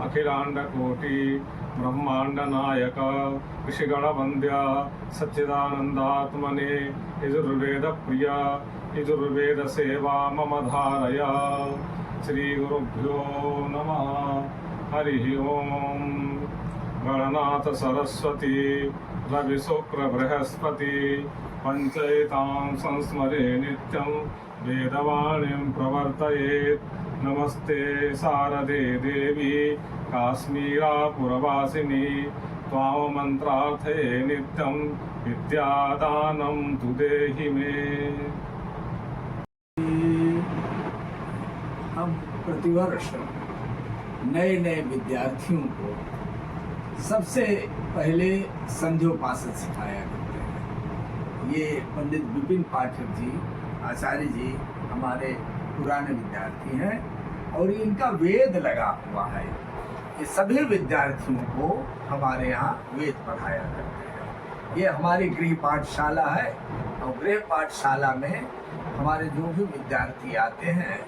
अखिलांडकोटि ब्रह्मांड नायक ऋषिगण वंद्या सच्चिदानंदात्मने यजुर्वेद प्रिया यजुर्वेद सेवा मम धारया। श्री गुरुभ्यो नमः। हरि ओम। गणनाथ सरस्वती रवि शुक्र बृहस्पति पंचैतां संस्मरे नित्यं वेदवाणीं प्रवर्तयेत्। नमस्ते शारदे देवी काश्मीरापुरवासिनी त्वां मंत्रार्थे नित्यं विद्यादानं तु देहि मे। हम प्रतिवर्ष नए नए विद्यार्थियों को सबसे पहले संध्योपासना सिखाया करते हैं। ये पंडित विपिन पाठक जी आचार्य जी हमारे पुराने विद्यार्थी हैं और इनका वेद लगा हुआ है। ये सभी विद्यार्थियों को हमारे यहाँ वेद पढ़ाया करते हैं। ये हमारी गृह पाठशाला है और गृह पाठशाला में हमारे जो भी विद्यार्थी आते हैं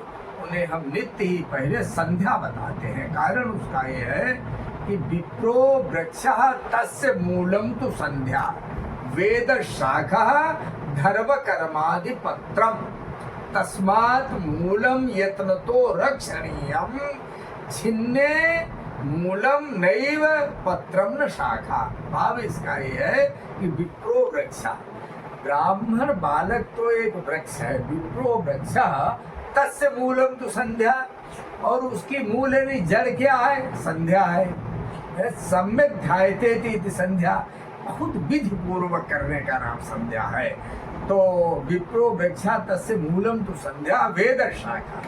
उन्हें हम नित्य ही पहले संध्या बताते हैं। कारण उसका ये है कि विप्रो वृक्षः तस्य मूलम तु संध्या वेद शाखा धर्म कर्मादि पत्रम तस्मात् मूलम यत्नतो रक्षणीयम छिन्ने मूलम नैव पत्रम न शाखा। भाव इसका ये है कि विप्रो वृक्ष ब्राह्मण बालक तो एक वृक्ष है। विप्रो वृक्ष तस्य मूलम तो संध्या और उसकी मूल यानी जड़ क्या है? संध्या है। सम्यक ध्यायते इति संध्या बहुत विधि पूर्वक करने का नाम संध्या है। तो विप्रो वृक्षा तस्य मूलम तो संध्या वेद शाखा।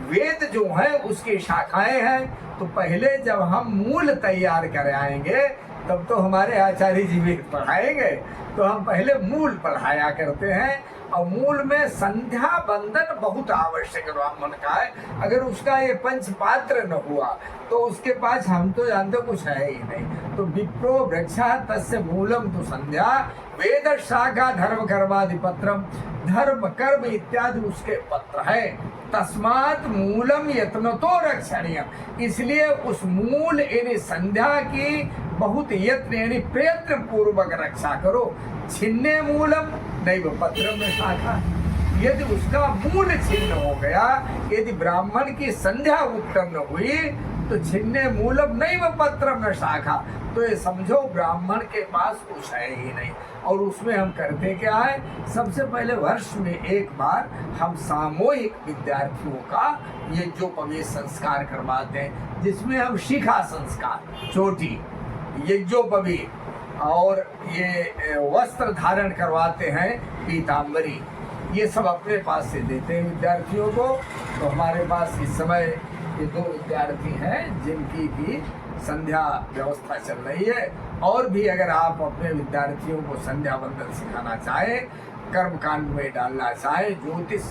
वेद जो है उसकी शाखाएं हैं। तो पहले जब हम मूल तैयार कर आएंगे तब तो हमारे आचार्य जी भी पढ़ाएंगे। तो हम पहले मूल पढ़ाया करते हैं और मूल में संध्या बंधन बहुत आवश्यक ब्राह्मण का है। अगर उसका ये पंच पात्र न हुआ तो उसके पास हम तो जानते कुछ है ही नहीं। तो विप्रो वृक्षा तस्य मूलम तो संध्या वेद शाखा धर्म कर्मादि पत्रम धर्म कर्म इत्यादि उसके पत्र है। तस्मात् मूलम यत्नतो रक्षणीय इसलिए उस मूल यानी संध्या की बहुत यत्न यानी प्रयत्न पूर्वक रक्षा करो। छिन्ने मूलम नैव पत्रम न शाखा। यदि उसका मूल छिन्न हो गया यदि ब्राह्मण की संध्या उत्पन्न हुई तो छिन्ने मूलम नैव पत्रम न शाखा। तो ये समझो ब्राह्मण के पास कुछ है ही नहीं। और उसमें हम करते क्या है? सबसे पहले वर्ष में एक बार हम सामूहिक विद्यार्थियों का ये जो पवित्र संस्कार करवाते हैं जिसमें हम शिखा संस्कार चोटी यज्ञोपवी और ये वस्त्र धारण करवाते हैं पीताम्बरी ये सब अपने पास से देते हैं विद्यार्थियों को। तो हमारे पास इस समय ये 2 विद्यार्थी हैं जिनकी भी संध्या व्यवस्था चल रही है। और भी अगर आप अपने विद्यार्थियों को संध्या वंदन सिखाना चाहें, कर्म कांड में डालना चाहें, ज्योतिष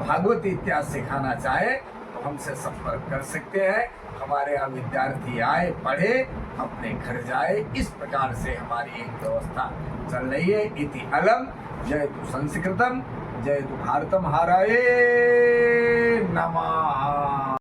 भागवत इत्यादि सिखाना चाहें तो हमसे संपर्क कर सकते हैं। हमारे यहाँ विद्यार्थी आए पढ़े अपने घर जाए। इस प्रकार से हमारी एक व्यवस्था चल रही है। इति अलम जयतु संस्कृतम जयतु भारतम हराये नमः।